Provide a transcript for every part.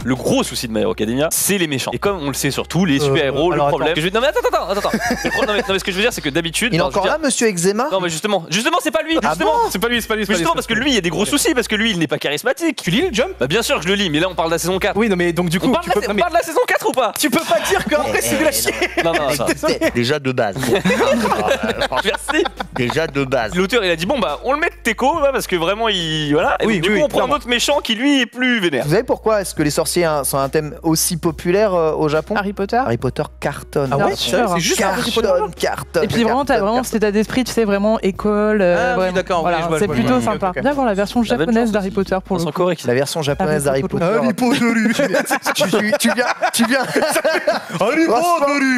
Le gros souci de My Hero Academia, c'est les méchants. Et comme on le sait surtout, les super-héros, le problème. Non mais attends. Non mais ce que je veux dire, c'est que d'habitude. Il est encore là, monsieur Eczéma? Non mais justement, c'est pas lui. C'est pas lui. Justement parce que lui, il y a des gros soucis parce que lui, il n'est pas charismatique. Tu lis le Jump? Bah bien sûr que je le lis, mais là on parle de la saison 4. Oui, non mais donc du coup, on parle de la saison 4 ou pas? Tu peux pas dire qu'après c'est de la chier. Non. Déjà de base. Merci. Déjà de base. L'auteur il a dit bon bah on le met de Teco parce que vraiment il voilà. Et du coup on prend un autre méchant qui lui est plus vénère. Vous savez pourquoi est-ce que les sorciers sont un thème aussi populaire au Japon? Harry Potter. Harry Potter cartonne. Ah ouais, c'est juste cartonne. Et puis vraiment, t'as vraiment cet état d'esprit, tu sais, vraiment école. oui, d'accord, voilà, je vois, c'est plutôt sympa. Viens voir la version japonaise d'Harry Potter pour le coup. La version japonaise d'Harry Potter. Harry Potter. Tu viens.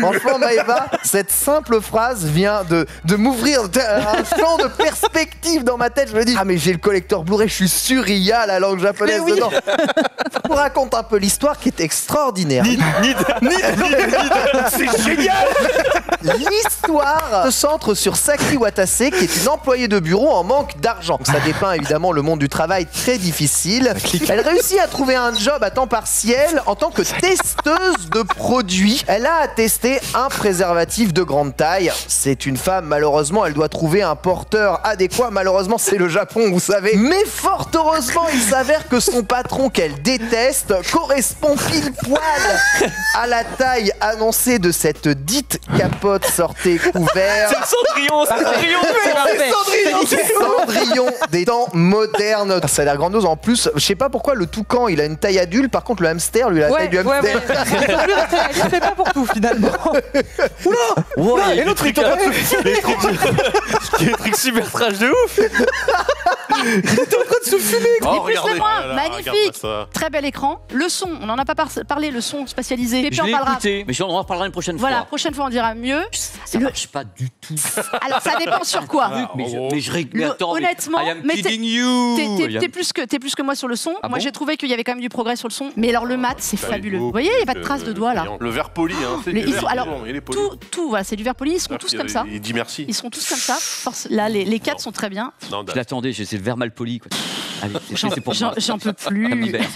Franchement, Maëva, cette simple phrase vient de m'ouvrir un champ de perspective dans ma tête. Je me dis, ah mais j'ai le collector Blu-ray, je suis sûr il y a la langue japonaise dedans. Je vous raconte un peu l'histoire qui est extraordinaire. C'est génial. L'histoire se centre sur Saki Watase, qui est une employée de bureau en manque d'argent. Donc ça dépeint évidemment le monde du travail très difficile. Elle réussit à trouver un job à temps partiel en tant que testeuse de produits. Elle a à tester un préservatif de grande taille. C'est une femme, malheureusement, elle doit trouver un porteur adéquat. Malheureusement, c'est le Japon, vous savez. Mais fort heureusement, il s'avère que son patron qu'elle déteste correspond pile poil à la taille annoncée de cette dite capote sortée couvert. C'est Cendrillon des temps modernes. Ça a l'air grandiose. En plus, je sais pas pourquoi le toucan il a une taille adulte, par contre le hamster lui a la taille du hamster. Il fait pas pour tout finalement. Oula, et l'autre il est en train de se Des trucs super trash de ouf. fumer. Oh, regardez. Moi, Oh là là, magnifique. regarde-moi ça. Très bel écran. Le son, on n'en a pas parlé, le son spatialisé. Et puis Je on l'ai parlera. écouté, mais on en reparlera une prochaine Voilà, fois. prochaine fois on dira mieux. Ça marche pas du tout. Alors ça dépend sur quoi. Mais attends, honnêtement, I am mais kidding you. T'es plus que moi sur le son. Ah Moi bon j'ai trouvé qu'il y avait quand même du progrès sur le son. Mais alors le mat, c'est fabuleux. Vous voyez, il n'y a pas de traces de doigts là. Le verre poli, hein. Mais ils sont, alors, il est poli. tout, voilà, c'est du verre poli. Ils seront tous comme ça. Il dit merci. Ils seront tous comme ça. Là, les 4 sont très bien. Non, Je l'attendais, c'est le verre mal poli. Quoi. Allez, c'est pour moi. J'en peux Ça me plus. libère.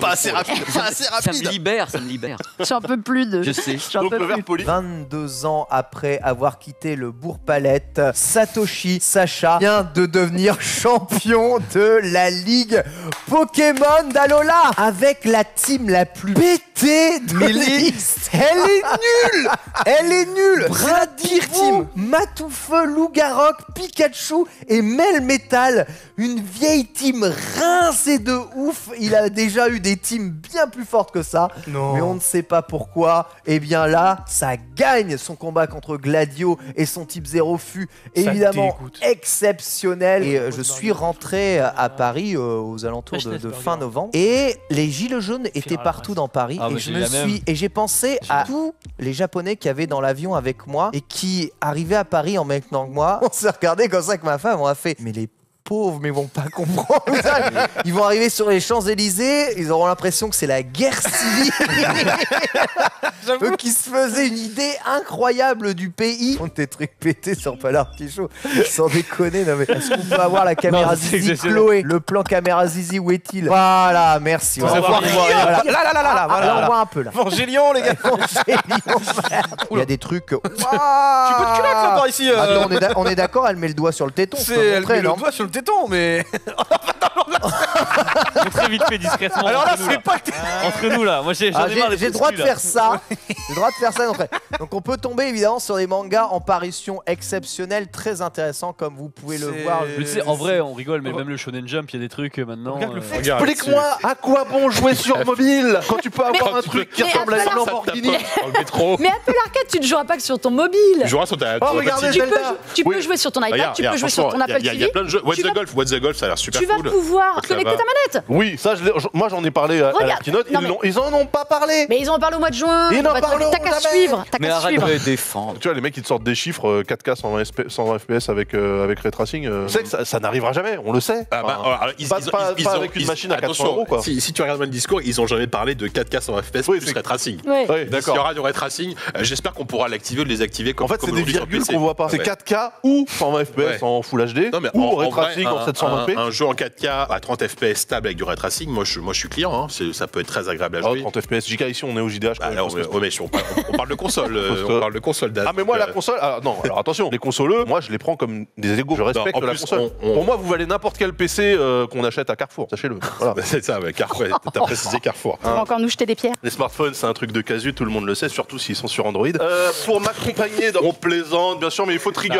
Pas assez rapide. Ça me libère. J'en peux plus de. Je sais. J'en Donc peux le plus. verre poli. 22 ans après avoir quitté le Bourg-Palette, Satoshi Sacha vient de devenir champion de la Ligue Pokémon d'Alola avec la team la plus pétée de l'X. Elle est nulle. Bradibou, Matoufeu, Lougarok, Pikachu et Melmetal. Une vieille team rincée de ouf. Il a déjà eu des teams bien plus fortes que ça. Non. Mais on ne sait pas pourquoi. Et bien là, ça gagne. Son combat contre Gladio et son type 0 fut évidemment exceptionnel. Et je suis rentré à Paris aux alentours de fin novembre. Et les gilets jaunes étaient partout dans Paris. Et j'ai pensé à tous les Japonais qui avaient dans l'avion avec moi et qui arrivaient à Paris en même temps que moi. On s'est regardé comme ça avec ma femme. On a fait, mais les pauvres, mais ils vont pas comprendre. Ils vont arriver sur les Champs-Élysées, ils auront l'impression que c'est la guerre civile. Eux qui se faisaient une idée incroyable du pays. On des trucs pétés sur Palartichaud. Sans déconner, non mais est-ce qu'on peut avoir la caméra Zizi Chloé? Le plan caméra Zizi, où est-il? Voilà, merci. Là, On voit un peu là. Evangélion, les gars. Il y a des trucs. Tu peux te culotte là par ici. Attends, on est d'accord, elle met le doigt sur le téton. Elle met le doigt sur le téton, mais. Très vite fait discrètement. Alors là, entre nous, c'est pas que entre nous là. Moi j'ai j'ai le droit de faire ça. J'ai le droit de faire ça. Donc on peut tomber évidemment sur des mangas en parution exceptionnelle, très intéressants comme vous pouvez le voir. Tu sais, en vrai, on rigole, mais même le Shonen Jump, il y a des trucs maintenant. Explique-moi à quoi bon jouer sur mobile quand tu peux avoir un truc qui ressemble à une Lamborghini dans le métro. Mais Apple Arcade, tu ne joueras pas que sur ton mobile. Tu joueras sur ta. Oh, regardez, Tu peux jouer sur ton iPad, tu peux jouer sur ton Apple TV. Il y a plein de jeux. What's the Golf, ça a l'air super Tu vas cool. pouvoir connecter ta manette. Oui, ça, moi j'en ai parlé à la keynote. Non, mais- Ils en ont pas parlé. Mais ils en parlent au mois de juin. Ils n'en parleront T'as qu'à jamais. suivre. T'as Mais qu'à arrête suivre. de défendre. Tu vois, les mecs, ils te sortent des chiffres 4K 120 FPS avec Ray Tracing. Tu sais que ça n'arrivera jamais, on le sait. Ah bah, alors, Pas avec une machine à 400 attention, €, quoi. Si tu regardes bien le discours, ils ont jamais parlé de 4K 100 FPS Oui, plus Ray Tracing. Ouais. Oui, S'il d'accord. y aura du Ray Tracing, j'espère qu'on pourra l'activer ou le désactiver comme En fait, c'est des aujourd'hui sur virgules PC. qu'on voit pas. C'est Ouais. 4K ou 120 FPS Ouais. en Full HD Non, mais ou en Ray vrai, Tracing en 720p. un jeu en 4K à 30 FPS stable avec du Ray Tracing, Racing, moi je suis client, hein. Ça peut être très agréable à jouer. 30 FPS, JK ici on est au JDH. On parle de console, on parle de console. Ah mais moi la console, non, alors attention, les consoleux, moi je les prends comme des égaux, je respecte la console. Pour moi vous valez n'importe quel PC qu'on achète à Carrefour, sachez-le. Voilà. C'est ça, Carrefour, t'as précisé Carrefour. On va encore nous jeter des pierres. Les smartphones c'est un truc de casu, tout le monde le sait, surtout s'ils sont sur Android. Pour m'accompagner, on plaisante bien sûr, mais il faut trigger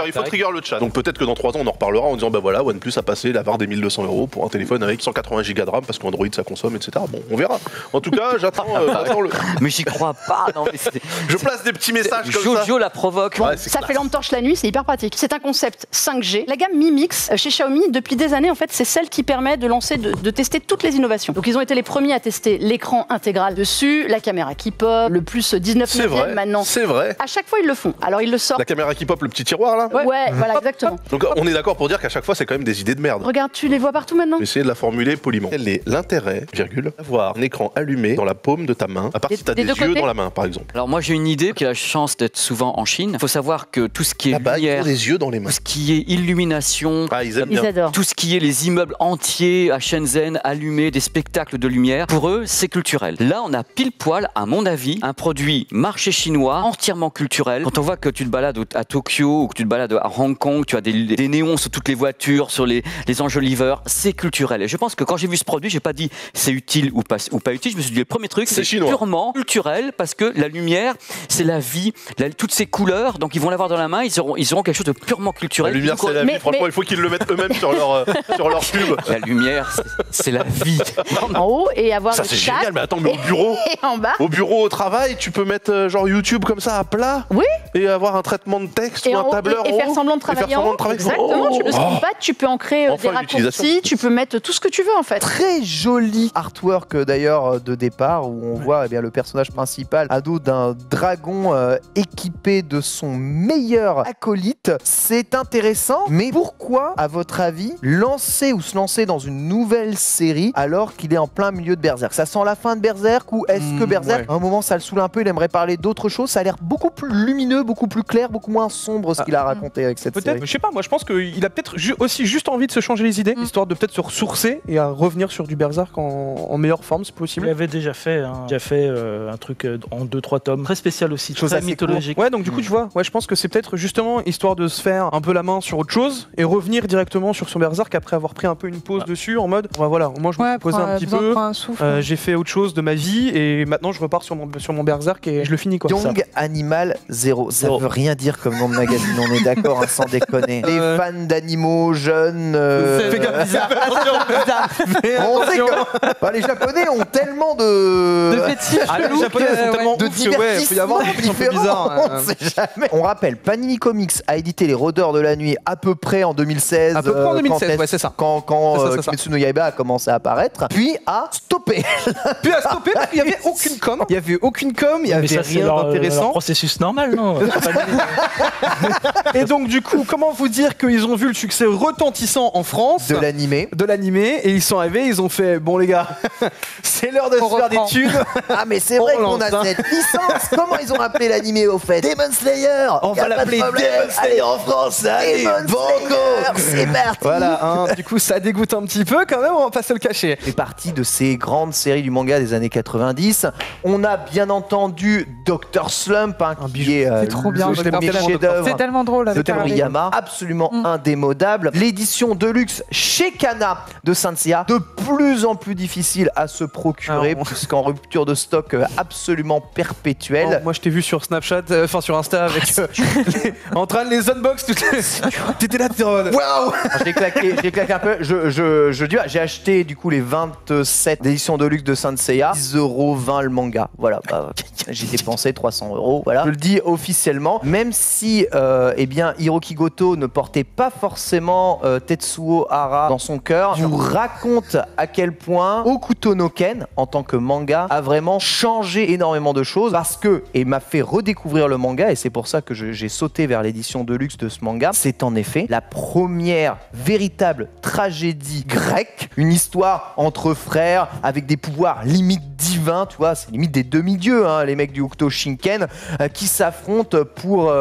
le chat. Donc peut-être que dans 3 ans on en reparlera en disant bah voilà, OnePlus a passé la barre des 1200 € pour un téléphone avec 180 Go de RAM parce qu'Android ça consomme, etc. Bon, on verra. En tout cas, j'attends le. Mais j'y crois pas, non mais je place des petits messages comme ça. Jojo la provoque. Bon, ça fait lampe torche la nuit, c'est hyper pratique. C'est un concept 5G. La gamme Mi Mix chez Xiaomi, depuis des années, en fait, c'est celle qui permet de tester toutes les innovations. Donc ils ont été les premiers à tester l'écran intégral dessus, la caméra qui pop, le plus 19/9 maintenant. C'est vrai. À chaque fois ils le font. Alors ils le sortent. La caméra qui pop, le petit tiroir là. Ouais, voilà, exactement. Donc on est d'accord pour dire qu'à chaque fois c'est quand même des idées de merde. Regarde, tu les vois partout maintenant. Essayez de la formuler poliment. Quel est l'intérêt, d'avoir un écran allumé dans la paume de ta main, à part si t'as des yeux dans la main par exemple. Alors moi j'ai une idée qui a la chance d'être souvent en Chine. Il faut savoir que tout ce qui est lumière, des yeux dans les mains. Tout ce qui est illumination, ils adorent. Tout ce qui est les immeubles entiers à Shenzhen allumés, des spectacles de lumière, pour eux c'est culturel. Là on a pile poil, à mon avis, un produit marché chinois entièrement culturel. Quand on voit que tu te balades à Tokyo ou que tu te balades à Hong Kong, tu as des néons sur toutes les voitures, sur les enjoliveurs, c'est culturel. Et je pense que quand j'ai vu ce produit, j'ai pas dit c'est utile ou pas utile, je me suis dit le premier truc c'est purement culturel parce que la lumière c'est la vie, toutes ces couleurs, donc ils vont l'avoir dans la main, ils auront quelque chose de purement culturel. La lumière c'est la vie, franchement il faut qu'ils le mettent eux-mêmes sur leur pub. La lumière c'est la vie. En haut et avoir ça le c'est chat. Génial, mais attends, mais au bureau, et en bas. Au bureau, au travail, tu peux mettre genre YouTube comme ça à plat. Oui. Et avoir un traitement de texte et ou un tableur et faire semblant de travailler en haut. Exactement, tu peux tu peux en créer des raccourcis, tu peux mettre tout ce que tu veux en fait. Très joli artwork d'ailleurs de départ où on voit eh bien, le personnage principal à dos d'un dragon équipé de son meilleur acolyte. C'est intéressant, mais pourquoi, à votre avis, se lancer dans une nouvelle série alors qu'il est en plein milieu de Berserk? Ça sent la fin de Berserk ou est-ce que Berserk, à un moment ça le saoule un peu, il aimerait parler d'autre chose? Ça a l'air beaucoup plus lumineux, beaucoup plus clair, beaucoup moins sombre ce qu'il a raconté avec cette série. Je sais pas, moi je pense qu'il a peut-être aussi juste envie de se changer les idées, histoire de peut-être se ressourcer et à revenir sur du Berserk en meilleure forme, c'est possible. Il avait déjà fait un truc en 2-3 tomes, très spécial aussi, très mythologique. Ouais, donc du coup tu vois, je pense que c'est peut-être justement histoire de se faire un peu la main sur autre chose et revenir directement sur son Berserk après avoir pris un peu une pause dessus en mode, voilà, moi je me suis posé un petit peu, j'ai fait autre chose de ma vie et maintenant je repars sur mon Berserk et je le finis quoi. Young Animal Zero, ça veut rien dire comme nom de magazine, on est d'accord, hein, sans déconner. Les fans d'animaux jeunes. Fais gaffe, bizarre. On sait que les Japonais ont tellement de fétiches. Les Japonais sont tellement de divertissements faut y avoir des trucs un peu bizarres. On sait jamais. On rappelle, Panini Comics a édité Les Rôdeurs de la Nuit à peu près en 2016. À peu près en 2016, c'est ça. Quand Kimetsu no Yaiba a commencé à apparaître, puis a stoppé. Parce qu'il n'y avait aucune com. Il n'y avait aucune com, il n'y avait rien d'intéressant. C'est processus normal, non? Et donc du coup, comment vous dire qu'ils ont vu le succès retentissant en France de l'animé et ils sont arrivés, ils ont fait bon les gars, c'est l'heure de se faire des thunes. Ah mais c'est vrai qu'on a cette licence. Comment ils ont appelé l'animé au fait? Demon Slayer. On va l'appeler Demon Slayer en France. Allez, c'est parti. Voilà, du coup ça dégoûte un petit peu quand même, on va pas se le cacher. C'est partie de ces grandes séries du manga des années 90. On a bien entendu Dr. Slump, qui est c'est trop bien. chef-d'œuvre. C'est tellement drôle. De Toriyama, absolument indémodable. L'édition Deluxe chez Kana de Saint Seiya, de plus en plus difficile à se procurer, puisqu'en rupture de stock absolument perpétuelle. Moi je t'ai vu sur Snapchat, sur Insta avec en train de les unbox toutes les... T'étais là, waouh. J'ai claqué un peu. J'ai acheté du coup les 27 éditions Deluxe de Saint Seiya, 10,20€ le manga. Voilà, j'ai dépensé 300€. Voilà, je le dis officiellement. Même si, Hiroki Goto ne portait pas forcément Tetsuo Hara dans son cœur, je vous raconte à quel point Hokuto no Ken, en tant que manga, a vraiment changé énormément de choses et m'a fait redécouvrir le manga, et c'est pour ça que j'ai sauté vers l'édition Deluxe de ce manga. C'est en effet la première véritable tragédie grecque, une histoire entre frères avec des pouvoirs limite divins, tu vois, c'est limite des demi-dieux, hein, les mecs du Hokuto Shinken, qui s'affrontent pour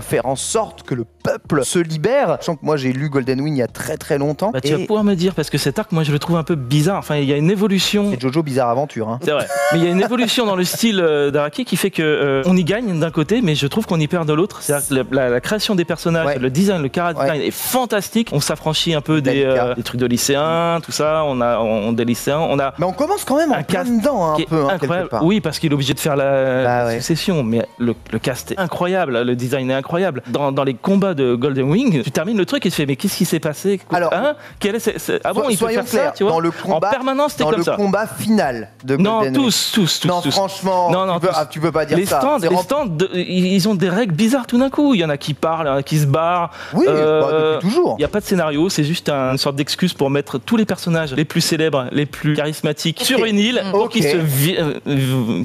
faire en sorte que le peuple se libère. Je sens que moi j'ai lu Golden Wind il y a très longtemps. Tu vas pouvoir me dire, parce que cet arc, moi je le trouve un peu bizarre. Enfin, il y a une évolution. C'est Jojo Bizarre Aventure. Hein. C'est vrai. Mais il y a une évolution dans le style d'Araki qui fait que on y gagne d'un côté, mais je trouve qu'on y perd de l'autre. C'est-à-dire que la création des personnages, le design, le character design est fantastique. On s'affranchit un peu des trucs de lycéens, tout ça. On des lycéens. Mais on commence quand même en plein dedans, un peu, incroyable. Oui, parce qu'il est obligé de faire la succession. Mais le cast est incroyable, le design est incroyable. Dans les combats de Golden Wing, tu termines le truc et tu fais mais qu'est-ce qui s'est passé? Alors, quel est ah bon, il peut faire clairs, ça, tu vois? Dans le combat, en permanence, c'était comme ça. Dans le combat final de Golden Wing. Non, tous. Non, franchement, tu peux pas dire les ça. Les stands, ils ont des règles bizarres tout d'un coup. Il y en a qui parlent, il y en a qui se barrent. Oui, depuis toujours. Il n'y a pas de scénario, c'est juste une sorte d'excuse pour mettre tous les personnages les plus célèbres, les plus charismatiques sur une île pour qu'ils se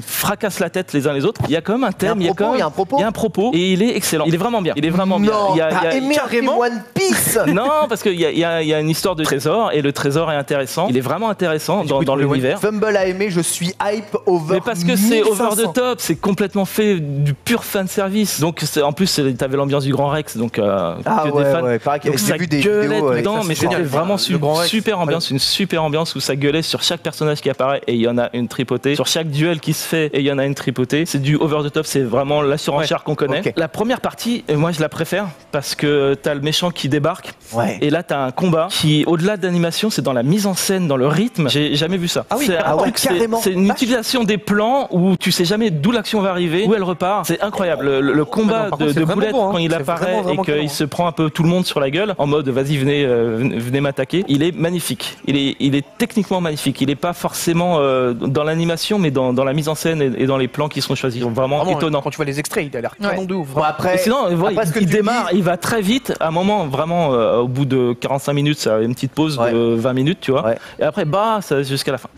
fracassent la tête les uns les autres. Il y a quand même un thème, il y a un propos et il est excellent. Il est vraiment bien. Il est vraiment bien. T'as aimé carrément One Piece? Non, parce qu'il y a une histoire de trésor et le trésor est intéressant. Il est vraiment intéressant dans l'univers. Fumble a aimé, je suis hype over. Mais parce que c'est over the top, c'est complètement fait du pur fan service. Donc en plus t'avais l'ambiance du Grand Rex, donc pareil qu'il ça vu des gueulait vidéos dedans, mais c'était vraiment super ambiance, une super ambiance où ça gueulait sur chaque personnage qui apparaît et il y en a une tripotée. Sur chaque duel qui se fait et il y en a une tripotée. C'est du over the top, c'est vraiment la surenchère qu'on connaît. La première partie, moi je la préfère parce que t'as le méchant qui débarque et là t'as un combat qui, au-delà d'animation, c'est dans la mise en scène, dans le rythme. J'ai jamais vu ça. C'est une utilisation des plans où tu sais jamais d'où l'action va arriver, où elle repart. C'est incroyable. Le combat de Boulette quand il apparaît et qu'il se prend un peu tout le monde sur la gueule en mode vas-y venez m'attaquer. Il est magnifique. Il est techniquement magnifique. Il est pas forcément dans l'animation, mais dans la mise en scène et dans les plans qui sont choisis. Vraiment étonnant. Quand tu vois les extraits, il a l'air canon de ouf. Sinon, il démarre, il va très vite. À un moment, vraiment, au bout de 45 minutes, ça a une petite pause de 20 minutes, tu vois. Et après, ça jusqu'à la fin.